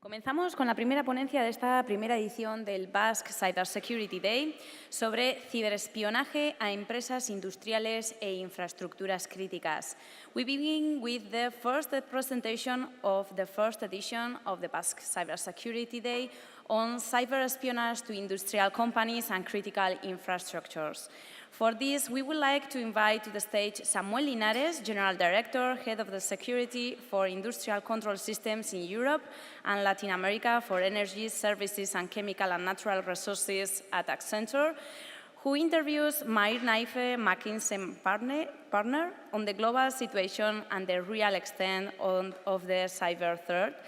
Comenzamos con la primera ponencia de esta primera edición del Basque Cybersecurity Day sobre ciberespionaje a empresas industriales e infraestructuras críticas. We begin with the first presentation of the first edition of the Basque Cybersecurity Day on cyberespionage to industrial companies and critical infrastructures. For this, we would like to invite to the stage Samuel Linares, General Director, Head of the Security for Industrial Control Systems in Europe and Latin America for Energy, Services and Chemical and Natural Resources at Accenture, who interviews Mahir Nayfeh, McKinsey partner, on the global situation and the real extent of the cyber threat,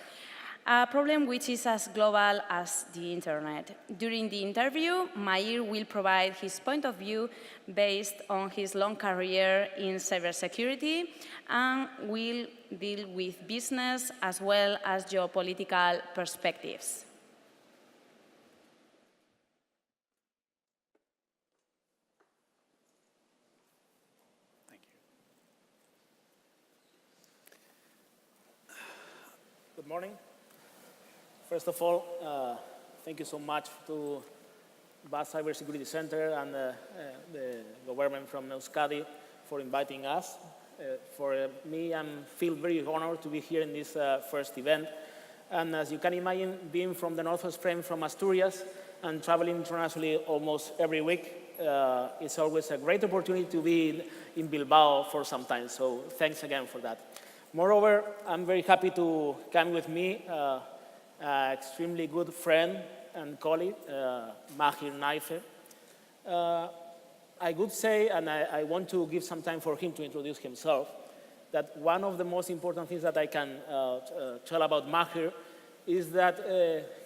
a problem which is as global as the internet. During the interview, Mahir will provide his point of view based on his long career in cybersecurity and will deal with business as well as geopolitical perspectives. Thank you. Good morning. First of all, thank you so much to Basque Cybersecurity Center and the government from Euskadi for inviting us. For me, I feel very honored to be here in this first event. And as you can imagine, being from the northwest frame from Asturias and traveling internationally almost every week, it's always a great opportunity to be in Bilbao for some time. So thanks again for that. Moreover, I'm very happy to come with me extremely good friend and colleague, Mahir Nayfeh. I would say, and I want to give some time for him to introduce himself, that one of the most important things that I can tell about Mahir is that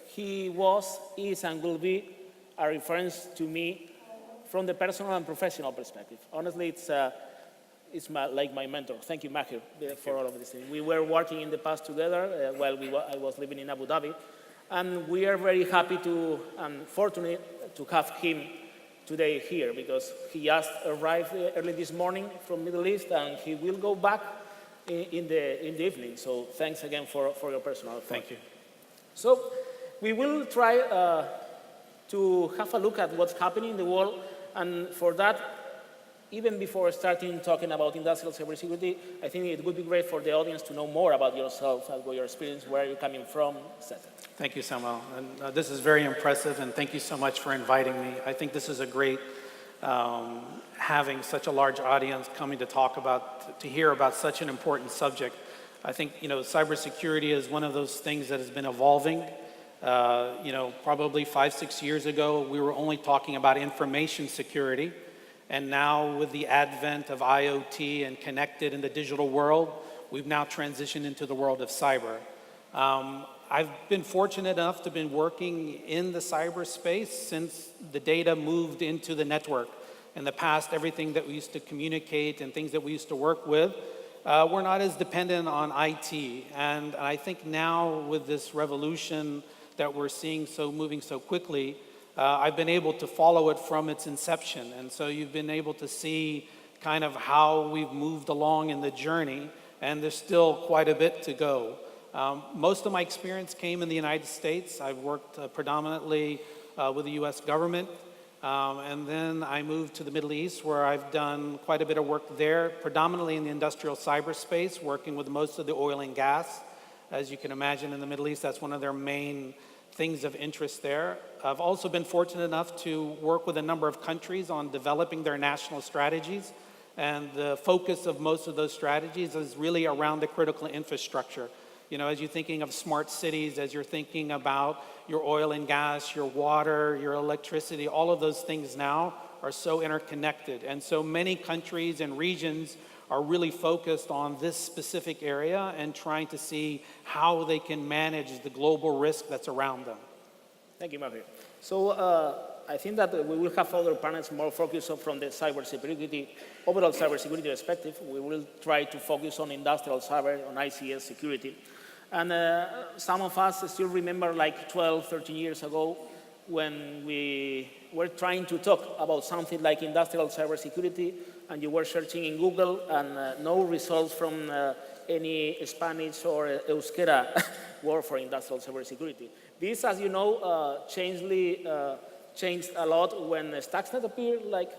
he was, is, and will be a reference to me from the personal and professional perspective. Honestly, it's like my mentor. Thank you, Mahir, for all of this. We were working in the past together while I was living in Abu Dhabi. And we are very happy and fortunate to have him today here because he just arrived early this morning from Middle East and he will go back in the evening. So thanks again for your personal effort. Thank you. So we will try to have a look at what's happening in the world. And for that, even before starting talking about industrial cybersecurity, I think it would be great for the audience to know more about yourself, about your experience, where you're coming from, etc. Thank you, Samuel. And this is very impressive, and thank you so much for inviting me. I think this is a great, having such a large audience coming to hear about such an important subject. I think, cybersecurity is one of those things that has been evolving. Probably 5-6 years ago, we were only talking about information security. And now with the advent of IoT and connected in the digital world, we've now transitioned into the world of cyber. I've been fortunate enough to have been working in the cyberspace since the data moved into the network. In the past, everything that we used to communicate and things that we used to work with were not as dependent on IT. And I think now with this revolution that we're seeing moving so quickly, I've been able to follow it from its inception. And so you've been able to see kind of how we've moved along in the journey, and there's still quite a bit to go. Most of my experience came in the United States. I've worked predominantly with the US government. And then I moved to the Middle East, where I've done quite a bit of work there, predominantly in the industrial cyberspace, working with most of the oil and gas. As you can imagine, in the Middle East, that's one of their main things of interest there. I've also been fortunate enough to work with a number of countries on developing their national strategies. And the focus of most of those strategies is really around the critical infrastructure. As you're thinking of smart cities, as you're thinking about your oil and gas, your water, your electricity, all of those things now are so interconnected. And so many countries and regions are really focused on this specific area and trying to see how they can manage the global risk that's around them. Thank you, Mahir. So I think that we will have other panels more focused from the cybersecurity, overall cybersecurity perspective. We will try to focus on industrial cyber, on ICS security. And some of us still remember like 12, 13 years ago when we were trying to talk about something like industrial cybersecurity and you were searching in Google and no results from any Spanish or Euskera word for industrial cybersecurity. This, as you know, changed a lot when Stuxnet appeared like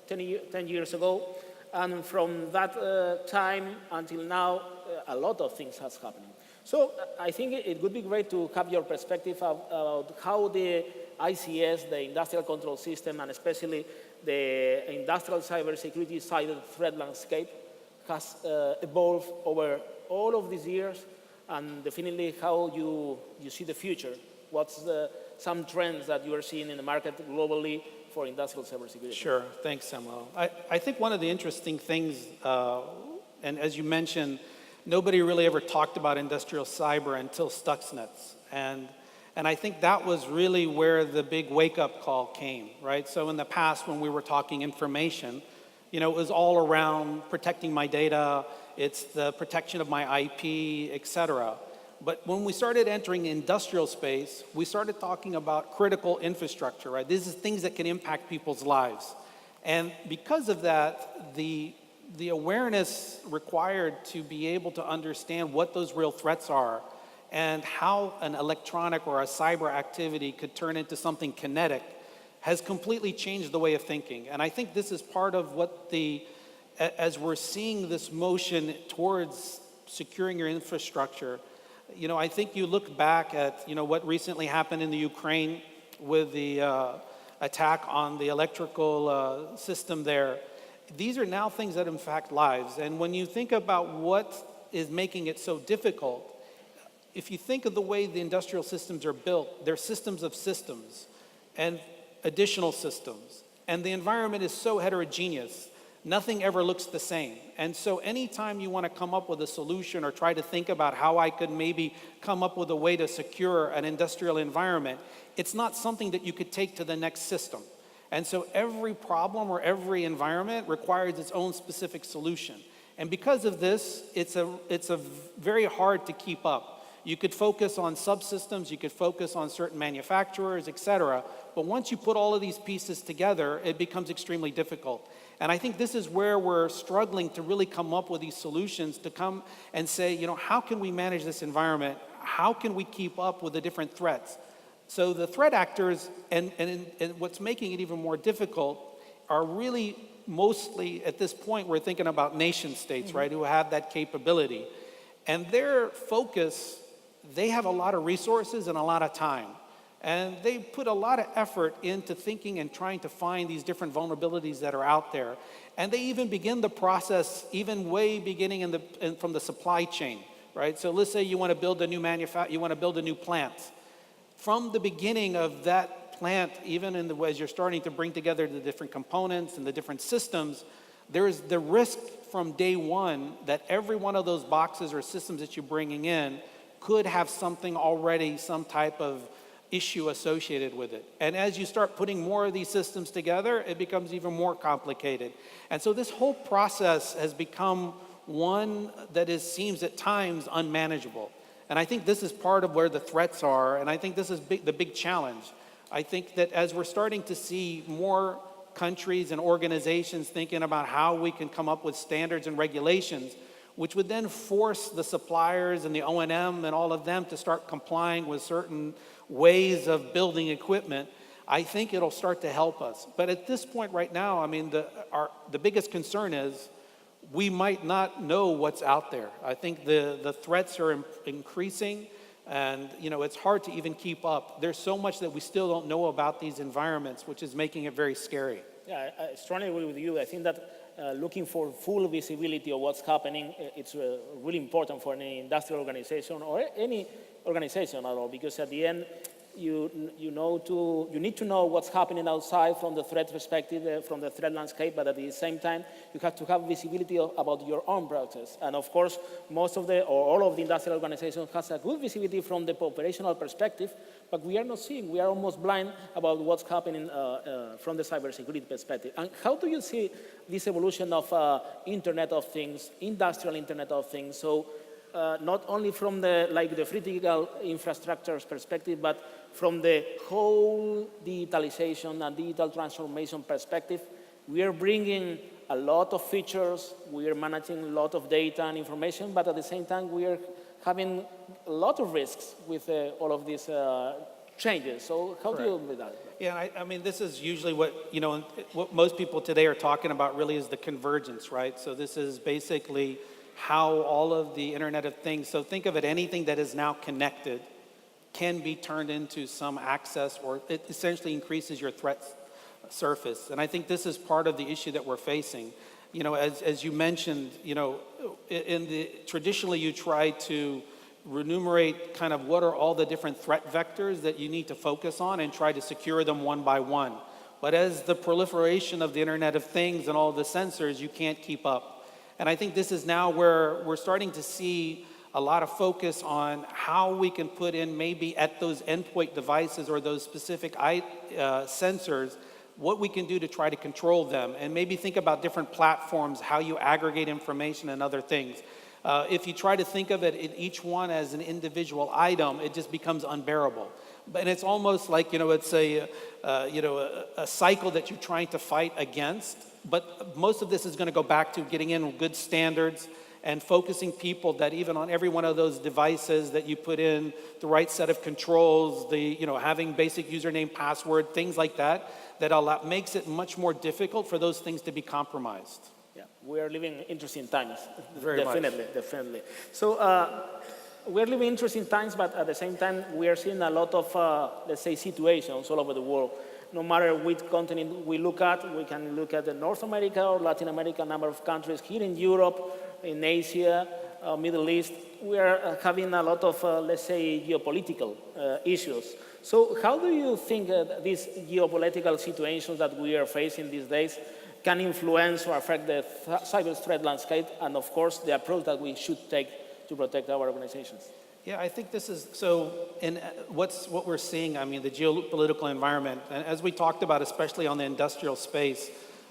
10 years ago. And from that time until now, a lot of things has happened. So I think it would be great to have your perspective about how the ICS, the industrial control system, and especially the industrial cybersecurity side of the threat landscape has evolved over all of these years, and definitely how you see the future. What's some trends that you are seeing in the market globally for industrial cybersecurity? Sure, thanks, Samuel. I think one of the interesting things, and as you mentioned, nobody really ever talked about industrial cyber until Stuxnet's. And I think that was really where the big wake-up call came, right? So in the past, when we were talking information, you know, it was all around protecting my data, it's the protection of my IP, et cetera. But when we started entering industrial space, we started talking about critical infrastructure, right? These are things that can impact people's lives. And because of that, the awareness required to be able to understand what those real threats are and how an electronic or a cyber activity could turn into something kinetic has completely changed the way of thinking. And I think this is part of what as we're seeing this motion towards securing your infrastructure, you know, I think you look back at, you know, what recently happened in the Ukraine with the attack on the electrical system there. These are now things that impact lives. And when you think about what is making it so difficult, if you think of the way the industrial systems are built, they're systems of systems and additional systems. And the environment is so heterogeneous, nothing ever looks the same. And so anytime you want to come up with a solution or try to think about how I could maybe come up with a way to secure an industrial environment, it's not something that you could take to the next system. And so every problem or every environment requires its own specific solution. And because of this, it's a very hard to keep up. You could focus on subsystems, you could focus on certain manufacturers, et cetera. But once you put all of these pieces together, it becomes extremely difficult. And I think this is where we're struggling to really come up with these solutions to come and say, you know, how can we manage this environment? How can we keep up with the different threats? So the threat actors, and what's making it even more difficult, are really mostly, at this point, we're thinking about nation states, right, who have that capability. And their focus, they have a lot of resources and a lot of time. And they put a lot of effort into thinking and trying to find these different vulnerabilities that are out there. And they even begin the process, even way beginning from the supply chain, right? So let's say you want to build a new plant. From the beginning of that plant, even as you're starting to bring together the different components and the different systems, there's the risk from day one that every one of those boxes or systems that you're bringing in could have something already, some type of issue associated with it. And as you start putting more of these systems together, it becomes even more complicated. And so this whole process has become one that seems at times unmanageable. And I think this is part of where the threats are, and I think this is the big challenge. I think that as we're starting to see more countries and organizations thinking about how we can come up with standards and regulations, which would then force the suppliers and the O&M and all of them to start complying with certain ways of building equipment, I think it'll start to help us. But at this point right now, I mean, the biggest concern is we might not know what's out there. I think the threats are increasing, and you know, it's hard to even keep up. There's so much that we still don't know about these environments, which is making it very scary. Yeah, I strongly agree with you. I think that looking for full visibility of what's happening, it's really important for any industrial organization or any organization at all, because at the end, you need to know what's happening outside from the threat perspective, from the threat landscape, but at the same time, you have to have visibility about your own process. And of course, most of all of the industrial organizations has a good visibility from the operational perspective, but we are not seeing, we are almost blind about what's happening from the cybersecurity perspective. And how do you see this evolution of Internet of Things, industrial Internet of Things? So not only from the critical infrastructures perspective, but from the whole digitalization and digital transformation perspective, we are bringing a lot of features, we are managing a lot of data and information, but at the same time, we are having a lot of risks with all of these changes. So how do you deal with that? Yeah, I mean, this is usually what most people today are talking about really is the convergence, right? So this is basically how all of the Internet of Things, so think of it, anything that is now connected can be turned into some access, or it essentially increases your threat surface. And I think this is part of the issue that we're facing. As you mentioned, traditionally you try to enumerate kind of what are all the different threat vectors that you need to focus on and try to secure them one by one. But as the proliferation of the Internet of Things and all the sensors, you can't keep up. And I think this is now where we're starting to see a lot of focus on how we can put in maybe at those endpoint devices or those specific sensors, what we can do to try to control them, and maybe think about different platforms, how you aggregate information and other things. If you try to think of it in each one as an individual item, it just becomes unbearable. And it's almost like, it's a cycle that you're trying to fight against. But most of this is going to go back to getting in good standards and focusing people that even on every one of those devices that you put in the right set of controls, having basic username, password, things like that, that makes it much more difficult for those things to be compromised. Yeah, we are living interesting times. Very much. Definitely. So we're living interesting times, but at the same time, we are seeing a lot of, let's say, situations all over the world. No matter which continent we look at, we can look at North America or Latin America, a number of countries here in Europe, in Asia, Middle East. We are having a lot of, let's say, geopolitical issues. So how do you think these geopolitical situations that we are facing these days can influence or affect the cyber threat landscape and, of course, the approach that we should take to protect our organizations? Yeah, I think this is, so in what we're seeing, I mean, the geopolitical environment, and as we talked about, especially on the industrial space,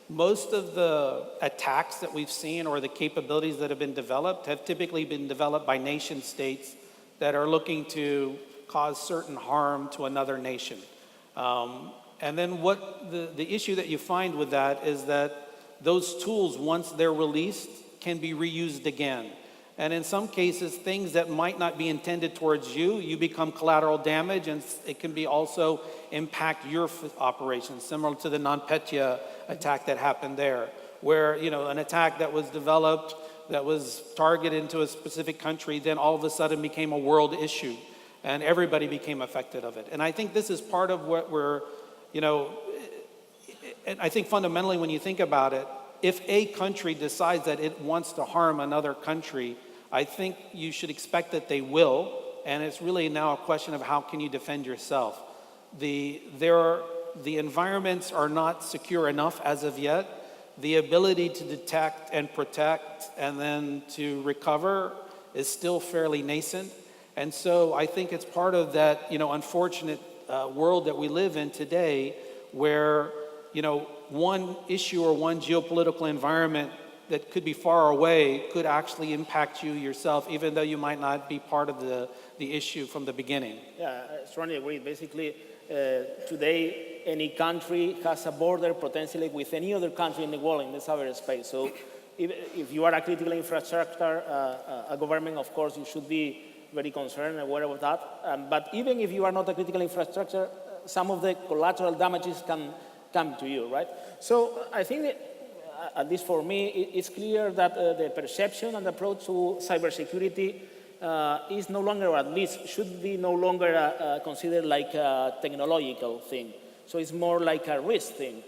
most of the attacks that we've seen or the capabilities that have been developed have typically been developed by nation states that are looking to cause certain harm to another nation. And then what the issue that you find with that is that those tools, once they're released, can be reused again. And in some cases, things that might not be intended towards you, you become collateral damage, and it can be also impact your operations, similar to the NotPetya attack that happened there, where an attack that was developed, that was targeted into a specific country, then all of a sudden became a world issue, and everybody became affected of it. And I think this is part of what we're, and I think fundamentally when you think about it, if a country decides that it wants to harm another country, I think you should expect that they will, and it's really now a question of how can you defend yourself. The environments are not secure enough as of yet. The ability to detect and protect and then to recover is still fairly nascent. And so I think it's part of that, unfortunate world that we live in today where, one issue or one geopolitical environment that could be far away could actually impact you yourself, even though you might not be part of the issue from the beginning. Yeah, I strongly agree. Basically, today, any country has a border potentially with any other country in the world in the cyberspace. So if you are a critical infrastructure, a government, of course, you should be very concerned and aware of that. But even if you are not a critical infrastructure, some of the collateral damages can come to you, right? So I think that, at least for me, it's clear that the perception and approach to cybersecurity is no longer, or at least should be no longer considered like a technological thing. So it's more like a risk thing.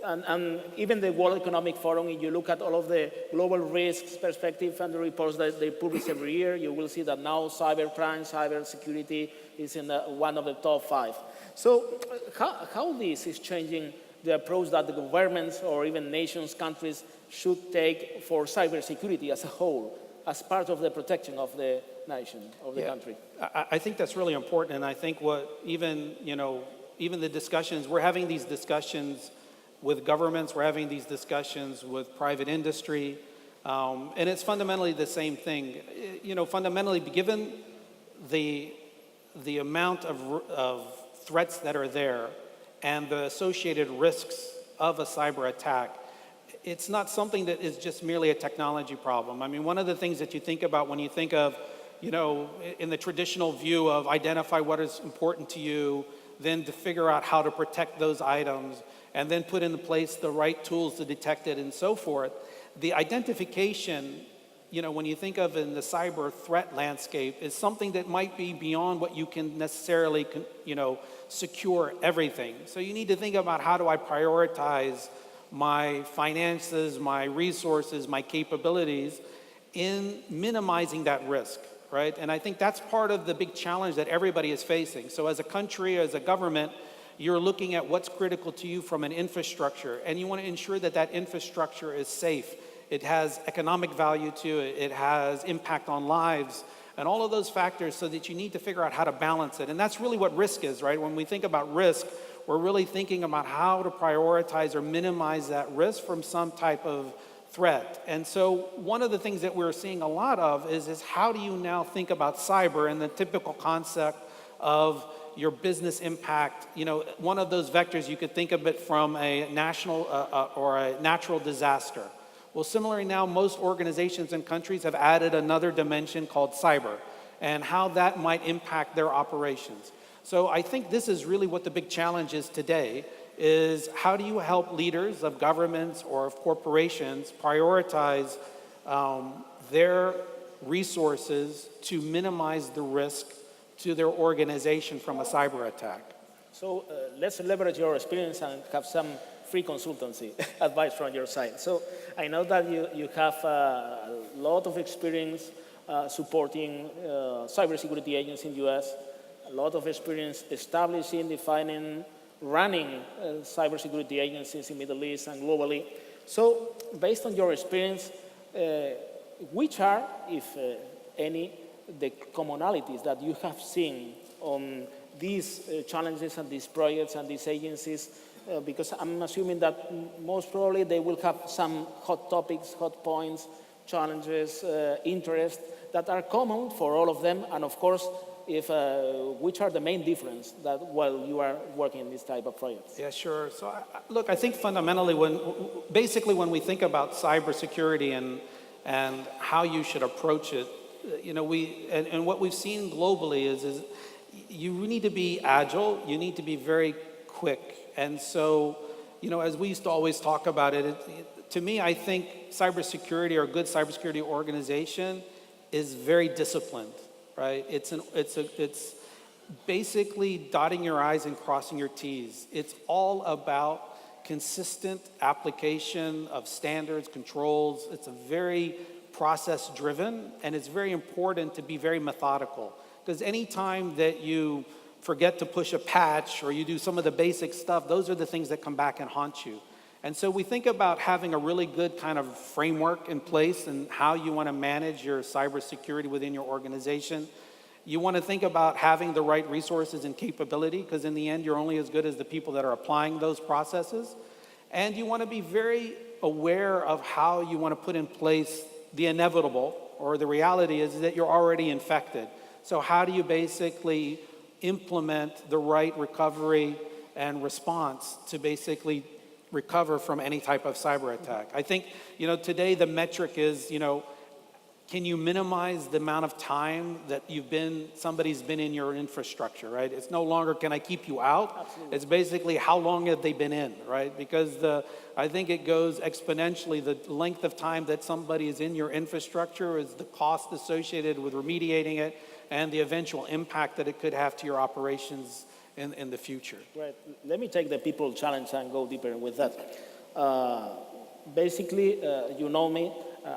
And even the World Economic Forum, if you look at all of the global risks perspective and the reports that they publish every year, you will see that now cybercrime, cybersecurity is in one of the top 5. So how this is changing the approach that the governments or even nations, countries should take for cybersecurity as a whole, as part of the protection of the nation, of the country? I think that's really important, and I think what even the discussions, we're having these discussions with governments, we're having these discussions with private industry, and it's fundamentally the same thing. Fundamentally, given the amount of threats that are there and the associated risks of a cyber attack, it's not something that is just merely a technology problem. I mean, one of the things that you think about when you think of, you know, in the traditional view of identify what is important to you, then to figure out how to protect those items, and then put into place the right tools to detect it and so forth. The identification, you know, when you think of in the cyber threat landscape, is something that might be beyond what you can necessarily, you know, secure everything. So you need to think about how do I prioritize my finances, my resources, my capabilities in minimizing that risk, right? And I think that's part of the big challenge that everybody is facing. So as a country, as a government, you're looking at what's critical to you from an infrastructure, and you want to ensure that that infrastructure is safe. It has economic value to it, it has impact on lives, and all of those factors, so that you need to figure out how to balance it. And that's really what risk is, right? When we think about risk, we're really thinking about how to prioritize or minimize that risk from some type of threat. And so one of the things that we're seeing a lot of is how do you now think about cyber and the typical concept of your business impact. You know, one of those vectors, you could think of it from a national or a natural disaster. Well, similarly now, most organizations and countries have added another dimension called cyber, and how that might impact their operations. So I think this is really what the big challenge is today, is how do you help leaders of governments or of corporations prioritize their resources to minimize the risk to their organization from a cyber attack. So let's leverage your experience and have some free consultancy advice from your side. So I know that you have a lot of experience supporting cybersecurity agents in the US, a lot of experience establishing, defining, running cybersecurity agencies in the Middle East and globally. So based on your experience, which are, if any, the commonalities that you have seen on these challenges and these projects and these agencies? Because I'm assuming that most probably they will have some hot topics, hot points, challenges, interests that are common for all of them. And of course, which are the main difference that while you are working in this type of projects? Yeah, sure. So look, I think fundamentally when we think about cybersecurity and how you should approach it, you know, and what we've seen globally is you need to be agile, you need to be very quick. And so, you know, as we used to always talk about it, to me, I think cybersecurity or a good cybersecurity organization is very disciplined, right? It's basically dotting your I's and crossing your T's. It's all about consistent application of standards, controls. It's a very process-driven, and it's very important to be very methodical. Because any time that you forget to push a patch or you do some of the basic stuff, those are the things that come back and haunt you. And so we think about having a really good kind of framework in place and how you want to manage your cybersecurity within your organization. You want to think about having the right resources and capability, because in the end, you're only as good as the people that are applying those processes. And you want to be very aware of how you want to put in place the inevitable, or the reality is that you're already infected. So how do you basically implement the right recovery and response to basically recover from any type of cyber attack? I think, you know, today the metric is, you know, can you minimize the amount of time that somebody's been in your infrastructure, right? It's no longer, can I keep you out? Absolutely. It's basically, how long have they been in, right? Because I think it goes exponentially. The length of time that somebody is in your infrastructure is the cost associated with remediating it and the eventual impact that it could have to your operations in the future. Right. Let me take the people challenge and go deeper with that. Basically, you know me,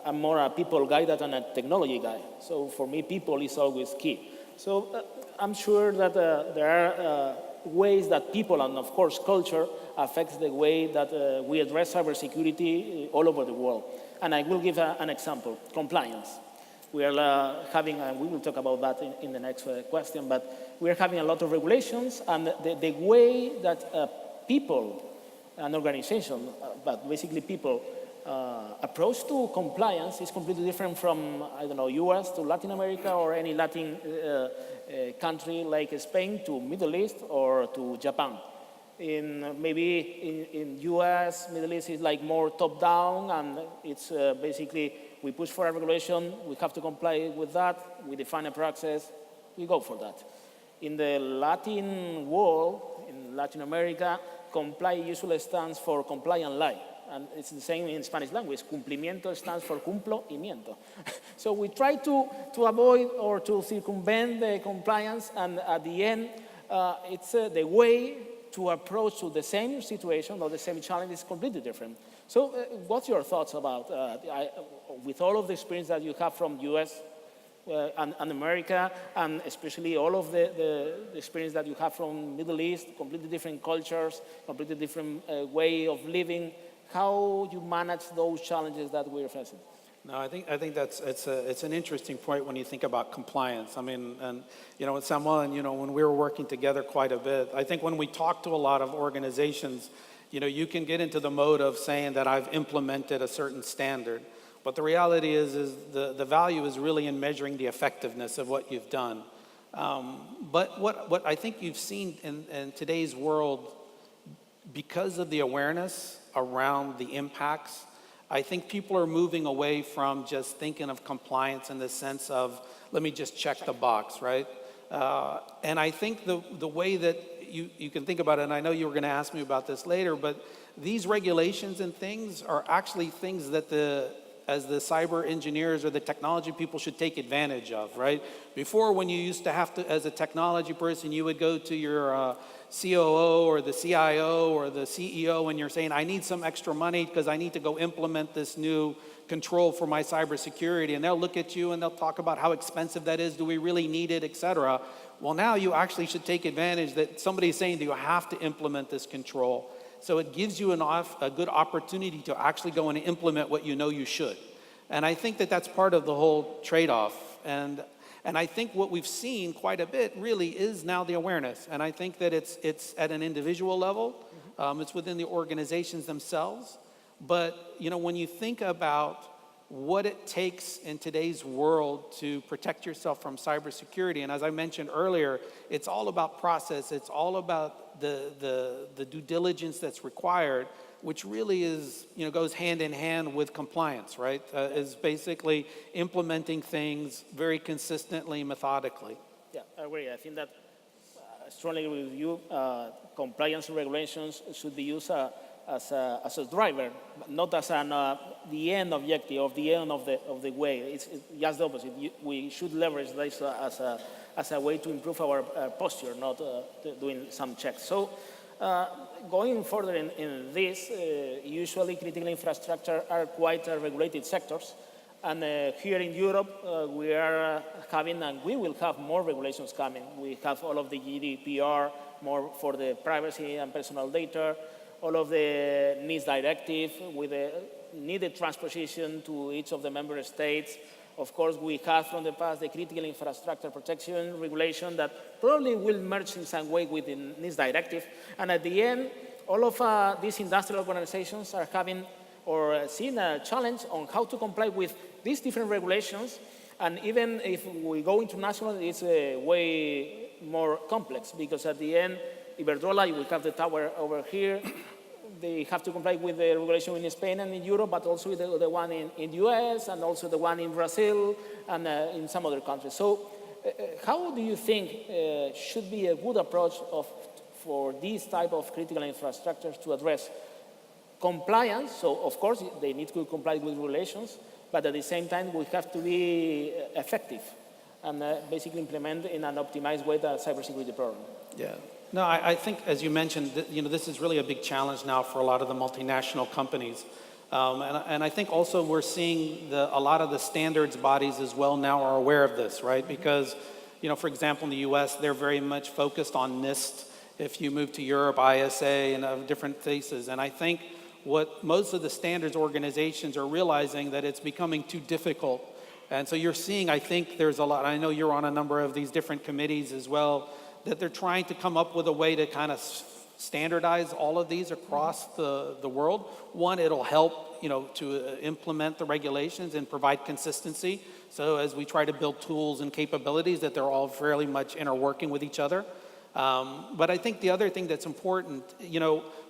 I'm more a people guy than a technology guy. So for me, people is always key. So I'm sure that there are ways that people and, of course, culture affects the way that we address cybersecurity all over the world. And I will give an example, compliance. We are having, and we will talk about that in the next question, but we are having a lot of regulations, and the way that people and organizations, but basically people, approach to compliance is completely different from, I don't know, US to Latin America or any Latin country like Spain to Middle East or to Japan. Maybe in US, Middle East is like more top-down, and it's basically we push for a regulation, we have to comply with that, we define a process, we go for that. In the Latin world, in Latin America, comply usually stands for comply and lie. And it's the same in Spanish language. Cumplimiento stands for cumplo y miento. So we try to avoid or to circumvent the compliance, and at the end, it's the way to approach to the same situation or the same challenge is completely different. So what's your thoughts about, with all of the experience that you have from US and America, and especially all of the experience that you have from Middle East, completely different cultures, completely different way of living, how you manage those challenges that we're facing? No, I think it's an interesting point when you think about compliance. I mean, and with Samuel, and when we were working together quite a bit, I think when we talk to a lot of organizations, you can get into the mode of saying that I've implemented a certain standard, but the reality is the value is really in measuring the effectiveness of what you've done. But what I think you've seen in today's world, because of the awareness around the impacts, I think people are moving away from just thinking of compliance in the sense of, let me just check the box, right? And I think the way that you can think about it, and I know you were going to ask me about this later, but these regulations and things are actually things that as the cyber engineers or the technology people should take advantage of, right? Before, when you used to have to, as a technology person, you would go to your COO or the CIO or the CEO and you're saying, I need some extra money because I need to go implement this new control for my cybersecurity. And they'll look at you and they'll talk about how expensive that is, do we really need it, et cetera. Well, now you actually should take advantage that somebody's saying that you have to implement this control. So it gives you a good opportunity to actually go and implement what you know you should. And I think that that's part of the whole trade-off. And I think what we've seen quite a bit really is now the awareness. And I think that it's at an individual level. It's within the organizations themselves. But, when you think about what it takes in today's world to protect yourself from cybersecurity, and as I mentioned earlier, it's all about process. It's all about the due diligence that's required, which really is, goes hand in hand with compliance, right? Is basically implementing things very consistently, methodically. Yeah, I agree. I think that strongly agree with you. Compliance regulations should be used as a driver, not as the end objective or the end of the way. It's just the opposite. We should leverage this as a way to improve our posture, not doing some checks. So. Going further in this, usually critical infrastructure are quite regulated sectors. And here in Europe, we are having, and we will have more regulations coming. We have all of the GDPR, more for the privacy and personal data, all of the NIS directive with the needed transposition to each of the member states. Of course, we have from the past the critical infrastructure protection regulation that probably will merge in some way with the NIS directive. And at the end, all of these industrial organizations are having or seeing a challenge on how to comply with these different regulations. And even if we go international, it's way more complex because at the end, Iberdrola, we have the tower over here. They have to comply with the regulation in Spain and in Europe, but also the one in the US and also the one in Brazil and in some other countries. So how do you think should be a good approach for these type of critical infrastructures to address compliance? So of course, they need to comply with regulations, but at the same time, we have to be effective and basically implement in an optimized way the cybersecurity program. Yeah. No, I think, as you mentioned, this is really a big challenge now for a lot of the multinational companies. And I think also we're seeing a lot of the standards bodies as well now are aware of this, right? Because, for example, in the US, they're very much focused on NIST. If you move to Europe, ISA and different places. And I think what most of the standards organizations are realizing that it's becoming too difficult. And so you're seeing, I think there's a lot, I know you're on a number of these different committees as well, that they're trying to come up with a way to kind of standardize all of these across the world. One, it'll help, to implement the regulations and provide consistency. So as we try to build tools and capabilities that they're all fairly much interworking with each other. But I think the other thing that's important,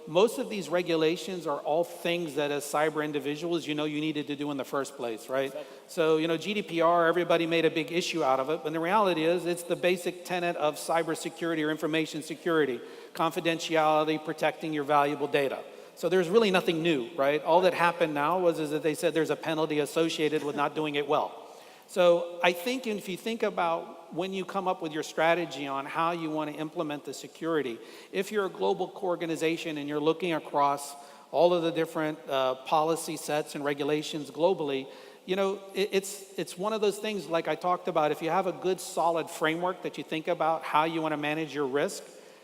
most of these regulations are all things that as cyber individuals, you needed to do in the first place, right? Exactly. So, GDPR, everybody made a big issue out of it, but the reality is it's the basic tenet of cybersecurity or information security, confidentiality, protecting your valuable data. So there's really nothing new, right? All that happened now is that they said there's a penalty associated with not doing it well. So I think if you think about when you come up with your strategy on how you want to implement the security, if you're a global organization and you're looking across all of the different policy sets and regulations globally, it's one of those things like I talked about. If you have a good solid framework that you think about how you want to manage your risk,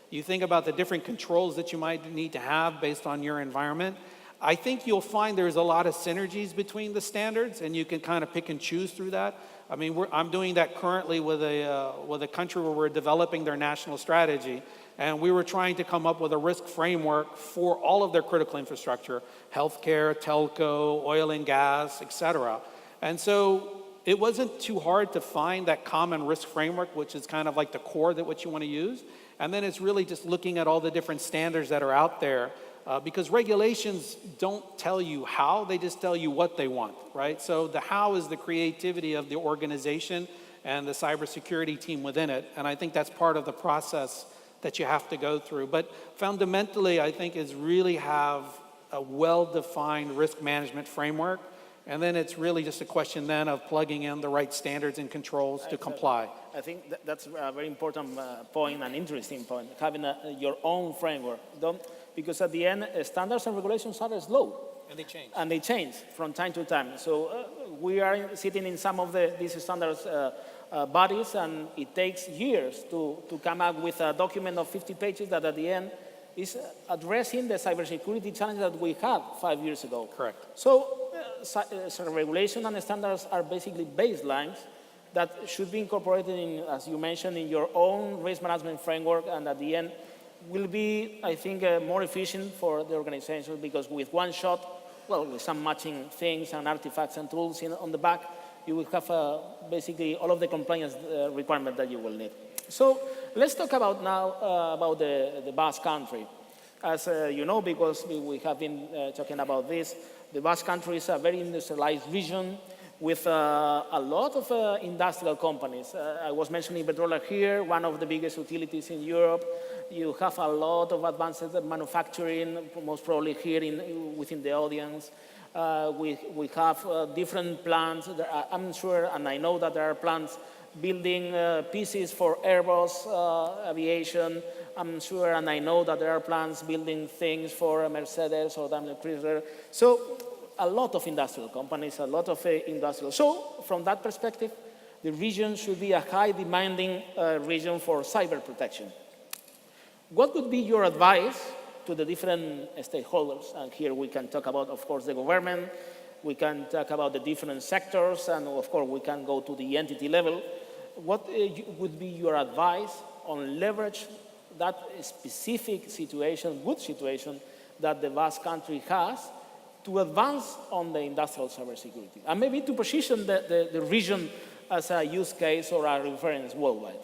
you think about the different controls that you might need to have based on your environment, I think you'll find there's a lot of synergies between the standards, and you can kind of pick and choose through that. I mean, I'm doing that currently with a country where we're developing their national strategy, and we were trying to come up with a risk framework for all of their critical infrastructure, healthcare, telco, oil and gas, et cetera. And so it wasn't too hard to find that common risk framework, which is kind of like the core that what you want to use. And then it's really just looking at all the different standards that are out there, because regulations don't tell you how, they just tell you what they want, right? So the how is the creativity of the organization and the cybersecurity team within it. And I think that's part of the process that you have to go through. But fundamentally, I think is really have a well-defined risk management framework. And then it's really just a question then of plugging in the right standards and controls to comply. I think that's a very important point, an interesting point, having your own framework. Because at the end, standards and regulations are slow. And they change. And they change from time to time. So we are sitting in some of these standards bodies, and it takes years to come up with a document of 50 pages that at the end is addressing the cybersecurity challenge that we had 5 years ago. Correct. So regulation and standards are basically baselines that should be incorporated in, as you mentioned, in your own risk management framework, and at the end will be, I think, more efficient for the organization, because with one shot, well, with some matching things and artifacts and tools on the back, you will have basically all of the compliance requirements that you will need. So let's talk about now about the Basque Country. As you know, because we have been talking about this, the Basque Country is a very industrialized region with a lot of industrial companies. I was mentioning Iberdrola here, one of the biggest utilities in Europe. You have a lot of advanced manufacturing, most probably here within the audience. We have different plants. I'm sure, and I know that there are plants building pieces for Airbus aviation. I'm sure, and I know that there are plants building things for Mercedes or Daimler Chrysler. So a lot of industrial companies, a lot of industrial. So from that perspective, the region should be a high demanding region for cyber protection. What would be your advice to the different stakeholders? And here we can talk about, of course, the government. We can talk about the different sectors, and of course, we can go to the entity level. What would be your advice on leverage that specific situation, good situation, that the Basque Country has to advance on the industrial cybersecurity, and maybe to position the region as a use case or a reference worldwide?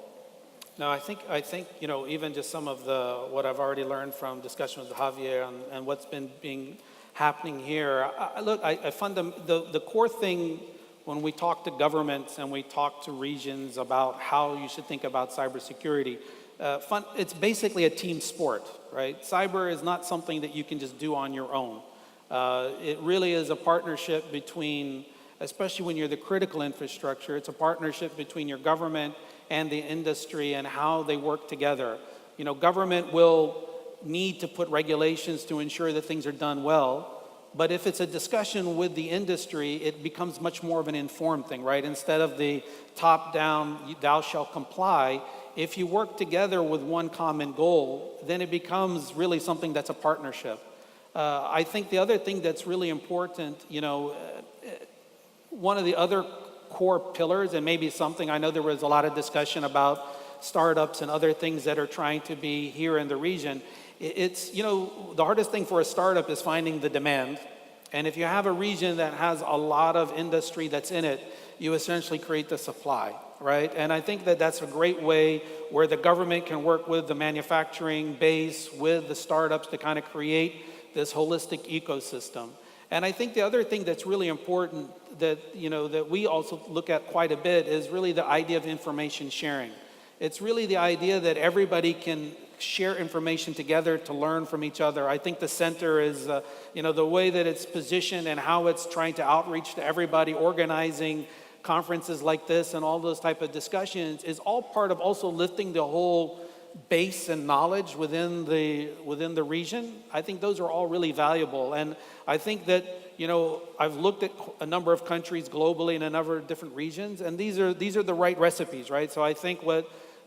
No, I think even just some of what I've already learned from discussions with Javier and what's been happening here. I find the core thing when we talk to governments and we talk to regions about how you should think about cybersecurity, it's basically a team sport, right? Cyber is not something that you can just do on your own. It really is a partnership between, especially when you're the critical infrastructure, it's a partnership between your government and the industry and how they work together. Government will need to put regulations to ensure that things are done well. But if it's a discussion with the industry, it becomes much more of an informed thing, right? Instead of the top-down, thou shalt comply, if you work together with one common goal, then it becomes really something that's a partnership. I think the other thing that's really important, one of the other core pillars, and maybe something, I know there was a lot of discussion about startups and other things that are trying to be here in the region. It's, the hardest thing for a startup is finding the demand And if you have a region that has a lot of industry that's in it, you essentially create the supply, right? And I think that that's a great way where the government can work with the manufacturing base, with the startups to kind of create this holistic ecosystem. And I think the other thing that's really important that, that we also look at quite a bit is really the idea of information sharing. It's really the idea that everybody can share information together to learn from each other. I think the center is, the way that it's positioned and how it's trying to outreach to everybody, organizing conferences like this and all those type of discussions is all part of also lifting the whole base and knowledge within the region. I think those are all really valuable. And I think that, I've looked at a number of countries globally in a number of different regions, and these are the right recipes, right? So I think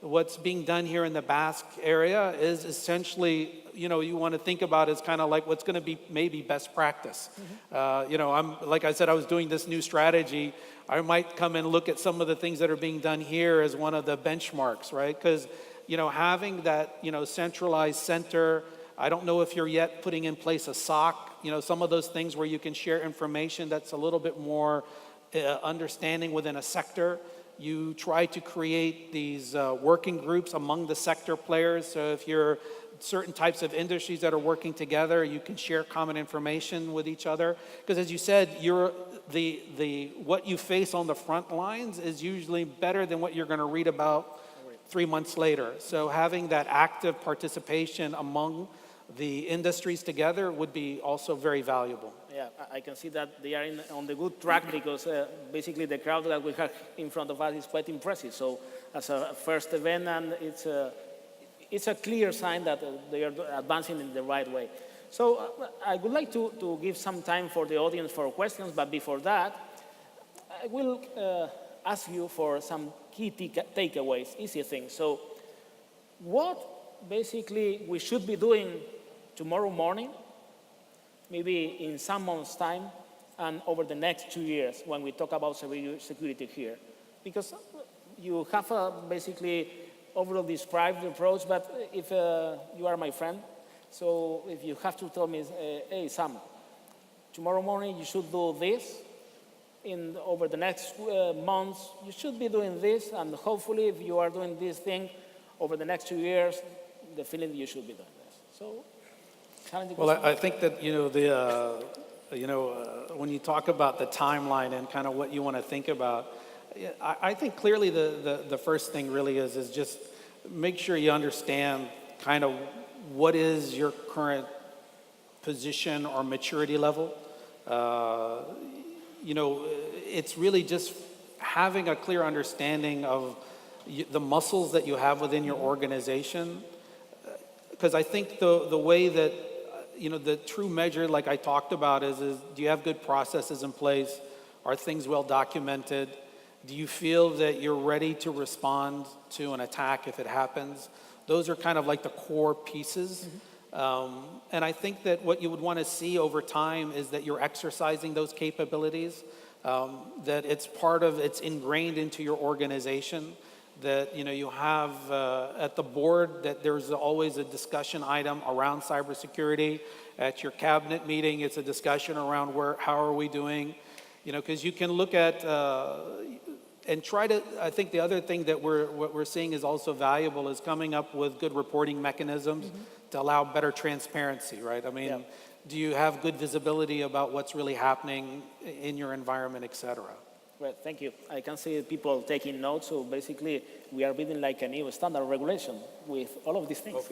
what's being done here in the Basque area is essentially, you want to think about as kind of like what's going to be maybe best practice. Mm-hmm. Like I said, I was doing this new strategy. I might come and look at some of the things that are being done here as one of the benchmarks, right? Because, having that, centralized center, I don't know if you're yet putting in place a SOC, some of those things where you can share information that's a little bit more understanding within a sector. You try to create these working groups among the sector players. So if you're certain types of industries that are working together, you can share common information with each other. Because as you said, what you face on the front lines is usually better than what you're going to read about 3 months later. So having that active participation among the industries together would be also very valuable. Yeah, I can see that they are on the good track because basically the crowd that we have in front of us is quite impressive. So as a first event, and it's a clear sign that they are advancing in the right way. So I would like to give some time for the audience for questions, but before that, I will ask you for some key takeaways, easy things. So what basically we should be doing tomorrow morning, maybe in some months' time, and over the next 2 years when we talk about cybersecurity here? Because you have basically overall described the approach, but if you are my friend, so if you have to tell me, hey, Sam, tomorrow morning you should do this, over the next months you should be doing this, and hopefully if you are doing this thing over the next 2 years, the feeling you should be doing this. So, well, I think that, when you talk about the timeline and kind of what you want to think about, I think clearly the first thing really is just make sure you understand kind of what is your current position or maturity level. It's really just having a clear understanding of the muscles that you have within your organization. Because I think the way that, the true measure, like I talked about, is do you have good processes in place? Are things well documented? Do you feel that you're ready to respond to an attack if it happens? Those are kind of like the core pieces. Mm-hmm. And I think that what you would want to see over time is that you're exercising those capabilities, that it's ingrained into your organization, that you have at the board that there's always a discussion item around cybersecurity. At your cabinet meeting, it's a discussion around how are we doing, because you can look at and try to. I think the other thing that what we're seeing is also valuable is coming up with good reporting mechanisms. Mm-hmm. To allow better transparency, right? I mean, Do you have good visibility about what's really happening in your environment, et cetera? Well, thank you. I can see people taking notes. So basically, we are building like a new standard regulation with all of these things.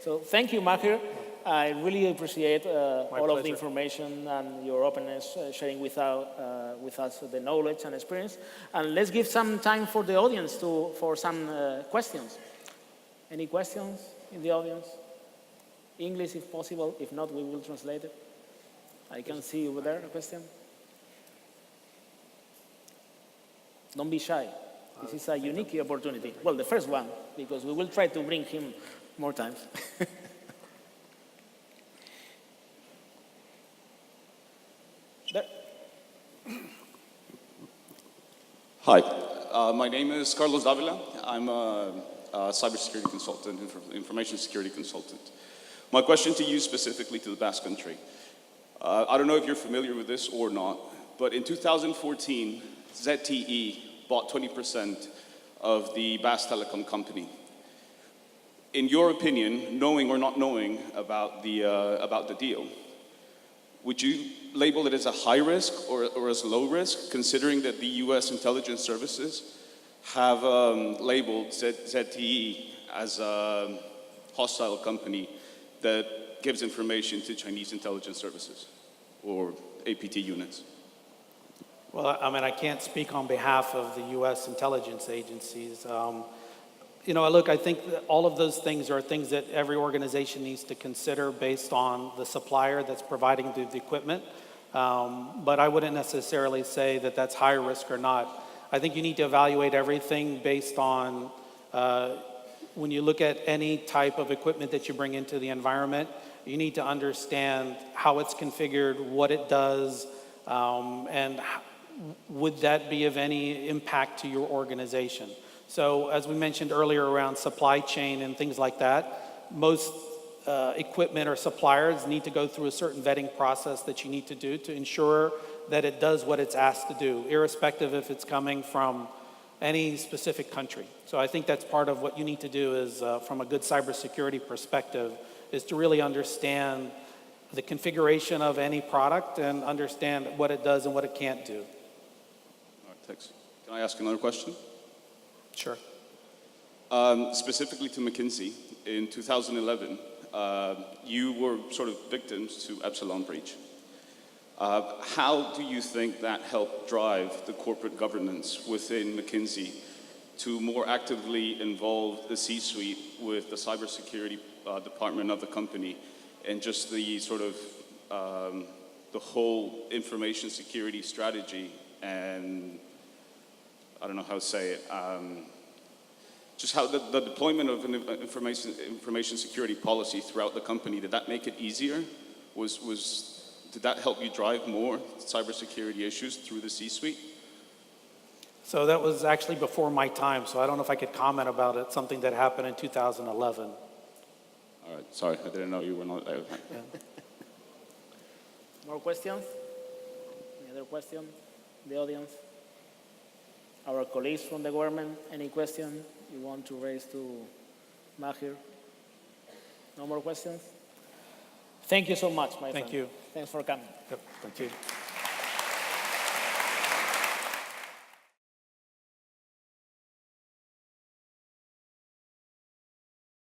So thank you, Mahir. I really appreciate all of the information and your openness, sharing with us the knowledge and experience. And let's give some time for the audience for some questions. Any questions in the audience? English, if possible. If not, we will translate it. I can see over there a question. Don't be shy. This is a unique opportunity. Well, the first one, because we will try to bring him more times. Hi, my name is Carlos Davila. I'm a cybersecurity consultant, information security consultant. My question to you specifically to the Basque Country. I don't know if you're familiar with this or not, but in 2014, ZTE bought 20% of the Basque Telecom company. In your opinion, knowing or not knowing about the deal, would you label it as a high risk or as low risk, considering that the US intelligence services have labeled ZTE as a hostile company that gives information to Chinese intelligence services or APT units? Well, I mean, I can't speak on behalf of the U.S. intelligence agencies. You know, look, I think that all of those things are things that every organization needs to consider based on the supplier that's providing the equipment. But I wouldn't necessarily say that that's high risk or not. I think you need to evaluate everything based on when you look at any type of equipment that you bring into the environment, you need to understand how it's configured, what it does, and would that be of any impact to your organization. So as we mentioned earlier around supply chain and things like that, most equipment or suppliers need to go through a certain vetting process that you need to do to ensure that it does what it's asked to do, irrespective if it's coming from any specific country. So I think that's part of what you need to do is, from a good cybersecurity perspective, is to really understand the configuration of any product and understand what it does and what it can't do. All right, thanks. Can I ask another question? Sure. Specifically to McKinsey, in 2011, you were sort of victims to Epsilon breach. How do you think that helped drive the corporate governance within McKinsey to more actively involve the C-suite with the cybersecurity department of the company and just the sort of the whole information security strategy and I don't know how to say it, just how the deployment of an information security policy throughout the company, did that make it easier? Did that help you drive more cybersecurity issues through the C-suite? So that was actually before my time, so I don't know if I could comment about it, something that happened in 2011. All right, sorry, I didn't know you were not there. Yeah. More questions? Any other question? The audience? Our colleagues from the government, any question you want to raise to Mahir? No more questions? Thank you so much, my friend. Thank you. Thanks for coming. Yep, thank you.